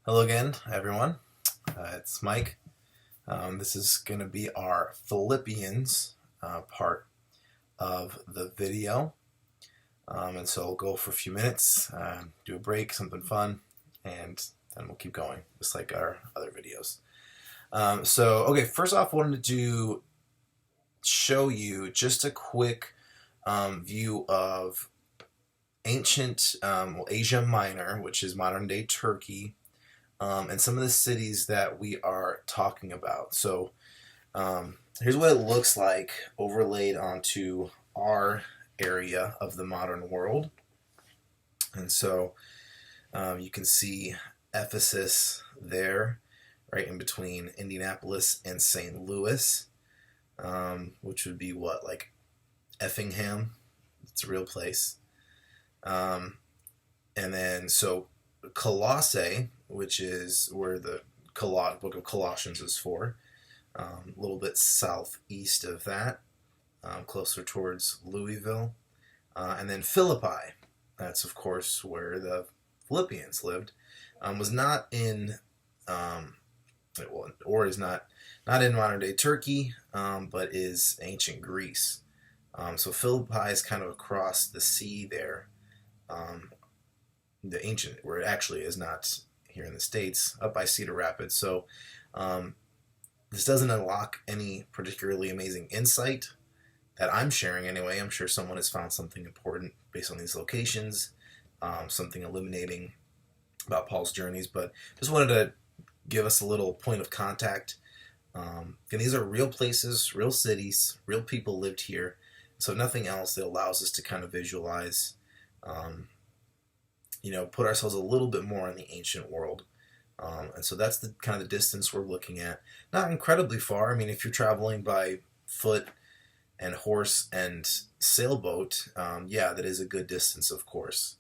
Hello again, everyone. It's Mike. This is going to be our Philippians part of the video. And so we'll go for a few minutes, do a break, something fun, and then we'll keep going, just like our other videos. Okay, first off, I wanted to show you just a quick view of ancient Asia Minor, which is modern-day Turkey, and some of the cities that we are talking about. So here's what it looks like overlaid onto our area of the modern world. And so you can see Ephesus there, right in between Indianapolis and St. Louis, which would be what, like Effingham? It's a real place. And then so Colossae, which is where the book of Colossians is for, a little bit southeast of that, closer towards Louisville. And then Philippi, that's of course where the Philippians lived, was not in, is not in modern day Turkey, but is ancient Greece. So Philippi is kind of across the sea there. The ancient, where it actually is not here in the States, up by Cedar Rapids. So this doesn't unlock any particularly amazing insight that I'm sharing anyway. I'm sure someone has found something important based on these locations, something illuminating about Paul's journeys, but just wanted to give us a little point of contact. And these are real places, real cities, real people lived here. So if nothing else, it allows us to kind of visualize, put ourselves a little bit more in the ancient world. And so that's the kind of the distance we're looking at. Not incredibly far. I mean, if you're traveling by foot and horse and sailboat, that is a good distance, of course.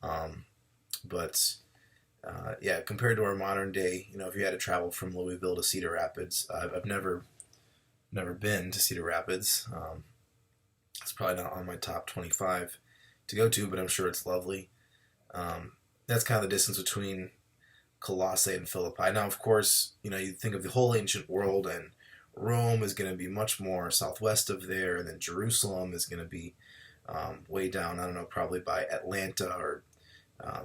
But compared to our modern day, if you had to travel from Louisville to Cedar Rapids, I've never been to Cedar Rapids. It's probably not on my top 25 to go to, but I'm sure it's lovely. That's kind of the distance between Colossae and Philippi. Now, of course, you think of the whole ancient world, and Rome is going to be much more southwest of there, and then Jerusalem is going to be way down, I don't know, probably by Atlanta or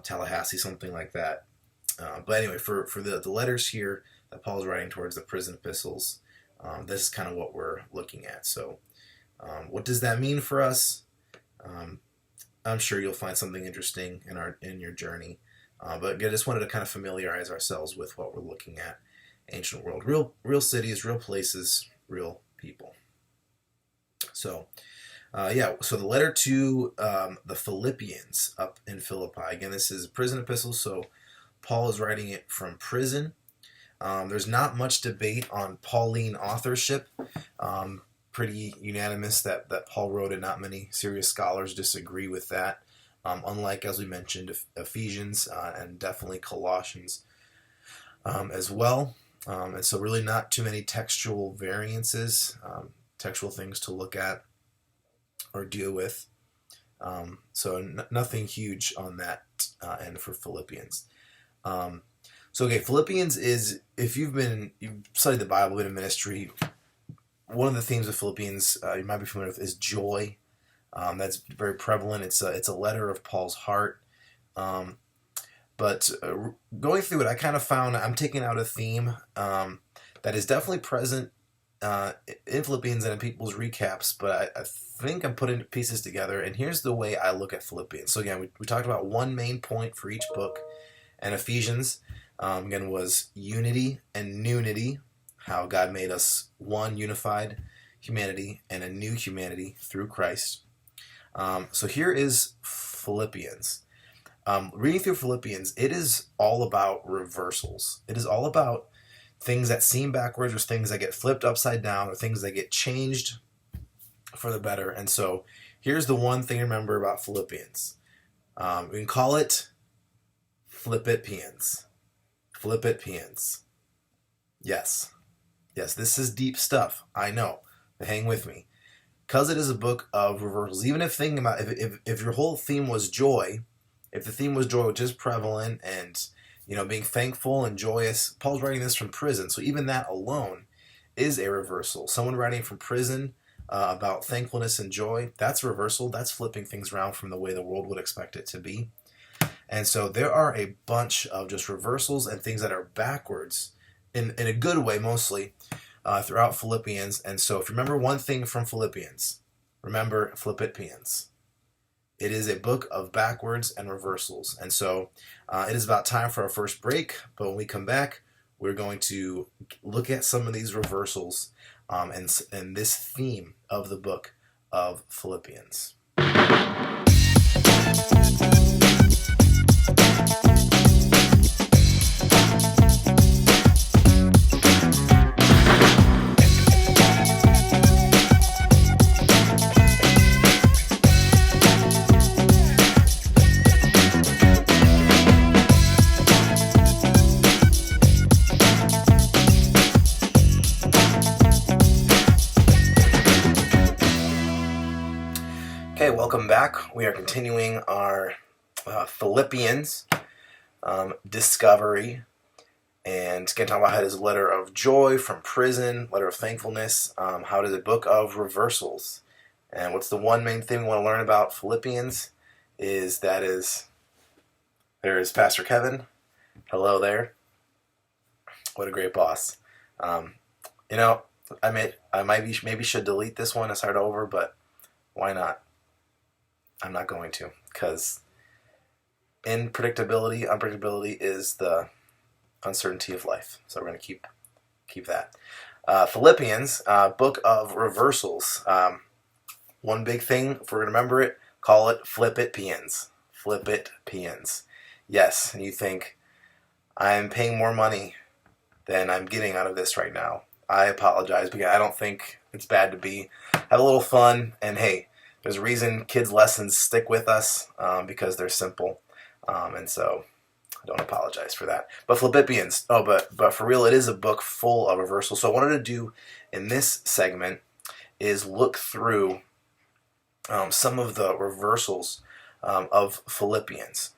Tallahassee, something like that. But anyway, for the letters here that Paul's writing towards the prison epistles, this is kind of what we're looking at. So what does that mean for us? I'm sure you'll find something interesting in your journey. But I just wanted to kind of familiarize ourselves with what we're looking at. Ancient world. Real cities, real places, real people. So, so the letter to the Philippians up in Philippi. Again, this is a prison epistle, so Paul is writing it from prison. There's not much debate on Pauline authorship. Pretty unanimous that Paul wrote it. Not many serious scholars disagree with that. Unlike, as we mentioned, Ephesians and definitely Colossians as well. And so really not too many textual variances, textual things to look at or deal with. Nothing huge on that end for Philippians. Philippians is, if you've studied the Bible, been in ministry, one of the themes of Philippians you might be familiar with is joy. That's very prevalent. It's a letter of Paul's heart. But going through it, I kind of found I'm taking out a theme that is definitely present in Philippians and in people's recaps, but I think I'm putting pieces together, and here's the way I look at Philippians. So again, we talked about one main point for each book, and Ephesians, again, was unity and newnity, how God made us one unified humanity and a new humanity through Christ. So here is Philippians. Reading through Philippians, it is all about reversals. It is all about things that seem backwards, or things that get flipped upside down, or things that get changed for the better. And so here's the one thing to remember about Philippians. We can call it Philippians. Philippians. Yes, this is deep stuff. I know. But hang with me. Because it is a book of reversals. Even if if your whole theme was joy, if the theme was joy, which is prevalent, and being thankful and joyous. Paul's writing this from prison, so even that alone is a reversal. Someone writing from prison about thankfulness and joy, that's a reversal. That's flipping things around from the way the world would expect it to be. And so there are a bunch of just reversals and things that are backwards in a good way, mostly throughout Philippians. And so if you remember one thing from Philippians, remember Philippians. It is a book of backwards and reversals. And so it is about time for our first break. But when we come back, we're going to look at some of these reversals and this theme of the book of Philippians. Okay, welcome back. We are continuing our Philippians discovery, and going to talk about how it is a letter of joy from prison, letter of thankfulness, how it is a book of reversals. And what's the one main thing we want to learn about Philippians is there is Pastor Kevin. Hello there. What a great boss. I maybe should delete this one and start over, but why not? I'm not going to, because unpredictability is the uncertainty of life. So we're going to keep that. Philippians, book of reversals. One big thing, if we're going to remember it, call it Philippians. Philippians. Yes, and you think, I'm paying more money than I'm getting out of this right now. I apologize, because I don't think it's bad to have a little fun, and hey, there's a reason kids' lessons stick with us because they're simple, and so I don't apologize for that. But Philippians, but for real, it is a book full of reversals. So what I wanted to do in this segment is look through some of the reversals of Philippians.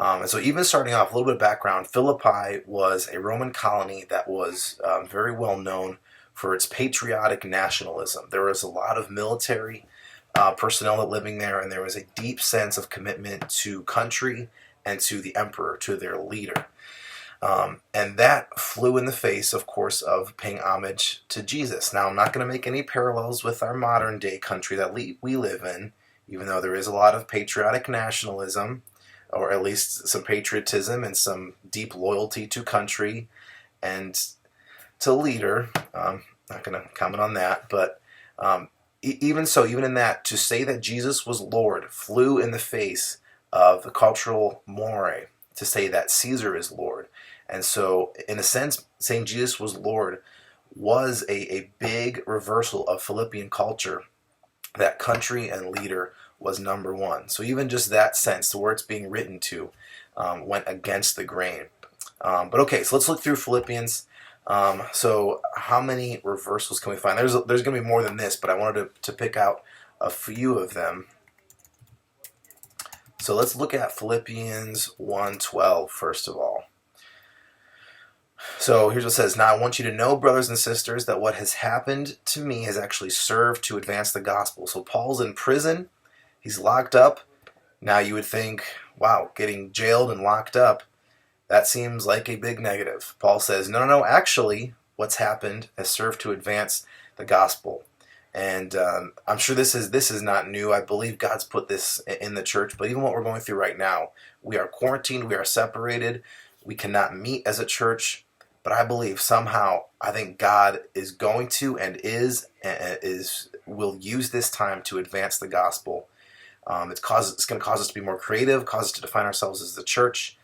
And so even starting off, a little bit of background, Philippi was a Roman colony that was very well known for its patriotic nationalism. There was a lot of military personnel that living there, and there was a deep sense of commitment to country and to the emperor, to their leader. And that flew in the face, of course, of paying homage to Jesus. Now, I'm not going to make any parallels with our modern day country that we live in, even though there is a lot of patriotic nationalism, or at least some patriotism and some deep loyalty to country and to leader. Not going to comment on that, but even so, even in that, to say that Jesus was Lord flew in the face of the cultural mores, to say that Caesar is Lord. And so, in a sense, saying Jesus was Lord was a big reversal of Philippian culture, that country and leader was number one. So even just that sense, the where it's being written to, went against the grain. But okay, so let's look through Philippians. So how many reversals can we find? There's going to be more than this, but I wanted to pick out a few of them. So let's look at Philippians 1:12 first of all. So here's what it says. Now I want you to know, brothers and sisters, that what has happened to me has actually served to advance the gospel. So Paul's in prison. He's locked up. Now you would think, wow, getting jailed and locked up, that seems like a big negative. Paul says, no, actually, what's happened has served to advance the gospel. And I'm sure this is not new. I believe God's put this in the church. But even what we're going through right now, we are quarantined, we are separated, we cannot meet as a church. But I believe somehow, I think God is going to and will use this time to advance the gospel. It's going to cause us to be more creative, cause us to define ourselves as the church.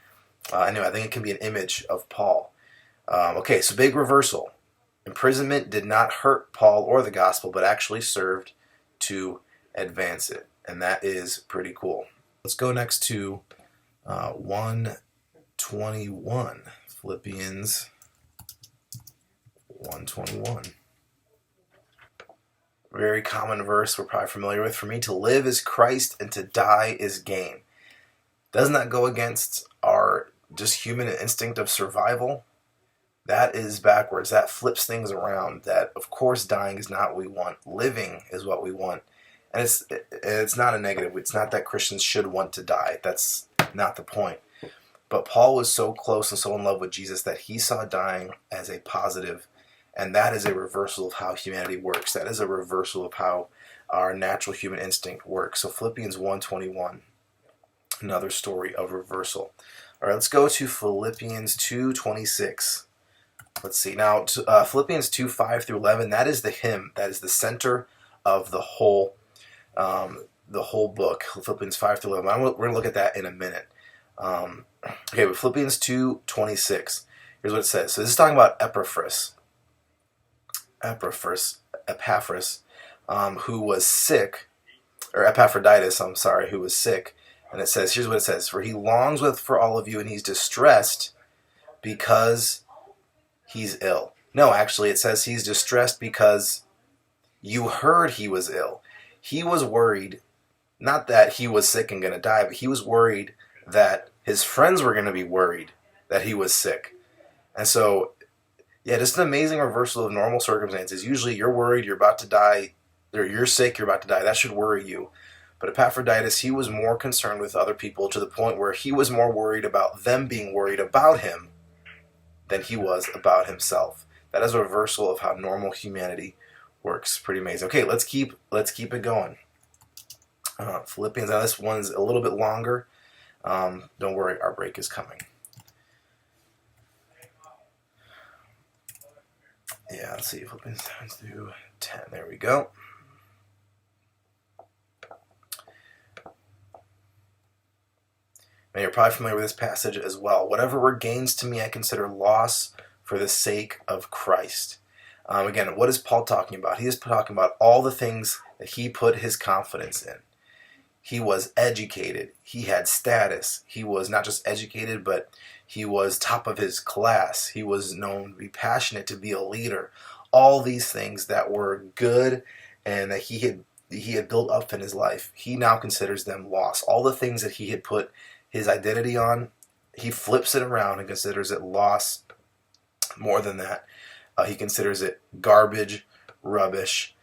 Anyway, I think it can be an image of Paul. Okay, so big reversal. Imprisonment did not hurt Paul or the gospel, but actually served to advance it. And that is pretty cool. Let's go next to 1:21. Philippians 1:21. Very common verse we're probably familiar with. For me to live is Christ and to die is gain. Doesn't that go against our just human instinct of survival, that is backwards. That flips things around. That, of course, dying is not what we want. Living is what we want. And it's not a negative. It's not that Christians should want to die. That's not the point. But Paul was so close and so in love with Jesus that he saw dying as a positive, and that is a reversal of how humanity works. That is a reversal of how our natural human instinct works. So Philippians 1:21, another story of reversal. All right, let's go to Philippians 2:26. Let's see. Now, Philippians 2:5 through 11, that is the hymn. That is the center of the whole book, Philippians 5 through 11. We're going to look at that in a minute. Okay, but Philippians 2:26, here's what it says. So this is talking about Epaphras, who was sick, or Epaphroditus, I'm sorry, who was sick. And it says, here's what it says: for he longs for all of you, and he's distressed because he's ill. No, actually, it says he's distressed because you heard he was ill. He was worried, not that he was sick and going to die, but he was worried that his friends were going to be worried that he was sick. And so, yeah, just an amazing reversal of normal circumstances. Usually you're worried, you're about to die, or you're sick, you're about to die. That should worry you. But Epaphroditus, he was more concerned with other people, to the point where he was more worried about them being worried about him than he was about himself. That is a reversal of how normal humanity works. Pretty amazing. Okay, let's keep it going. Philippians. Now this one's a little bit longer. Don't worry, our break is coming. Yeah, let's see. Philippians 7 through 10. There we go. And you're probably familiar with this passage as well. Whatever were gains to me, I consider loss for the sake of Christ. Again, what is Paul talking about? He is talking about all the things that he put his confidence in. He was educated. He had status. He was not just educated, but he was top of his class. He was known to be passionate, to be a leader. All these things that were good and that he had built up in his life, he now considers them loss. All the things that he had put his identity on, he flips it around and considers it loss. More than that, he considers it garbage, rubbish,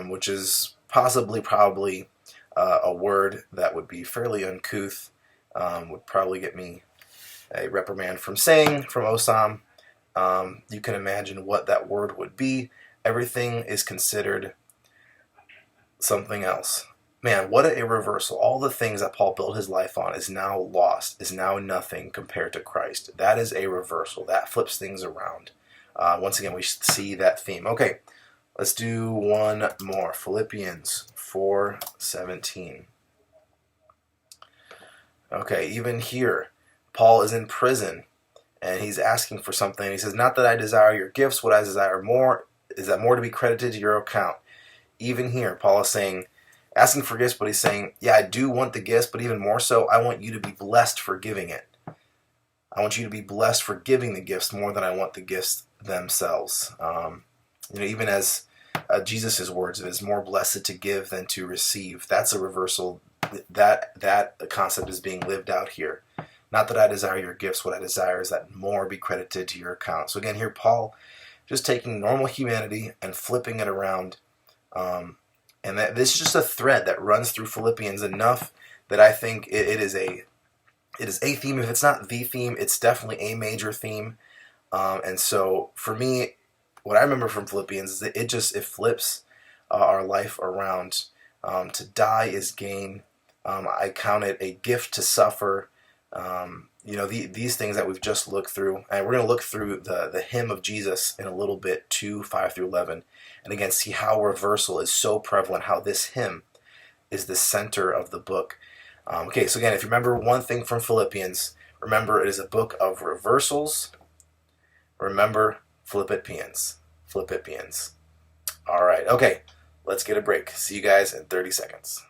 which is probably a word that would be fairly uncouth, would probably get me a reprimand from Osam. You can imagine what that word would be. Everything is considered something else. Man, what a reversal. All the things that Paul built his life on is now lost, is now nothing compared to Christ. That is a reversal. That flips things around. Once again, we see that theme. Okay, let's do one more. Philippians 4:17. Okay, even here, Paul is in prison, and he's asking for something. He says, not that I desire your gifts. What I desire more is that more to be credited to your account. Even here, Paul is saying, asking for gifts, but he's saying, yeah, I do want the gifts, but even more so, I want you to be blessed for giving it. I want you to be blessed for giving the gifts more than I want the gifts themselves. Even as Jesus' words, it is more blessed to give than to receive. That's a reversal. That concept is being lived out here. Not that I desire your gifts. What I desire is that more be credited to your account. So again, here Paul just taking normal humanity and flipping it around. And that this is just a thread that runs through Philippians enough that I think it is a theme. If it's not the theme, it's definitely a major theme. And so for me, what I remember from Philippians is that it flips our life around. To die is gain. I count it a gift to suffer. These things that we've just looked through, and we're going to look through the hymn of Jesus in a little bit, 2:5 through 11, and again see how reversal is so prevalent, how this hymn is the center of the book. Okay, so again, if you remember one thing from Philippians, remember it is a book of reversals. Remember Philippians. All right, okay, let's get a break. See you guys in 30 seconds.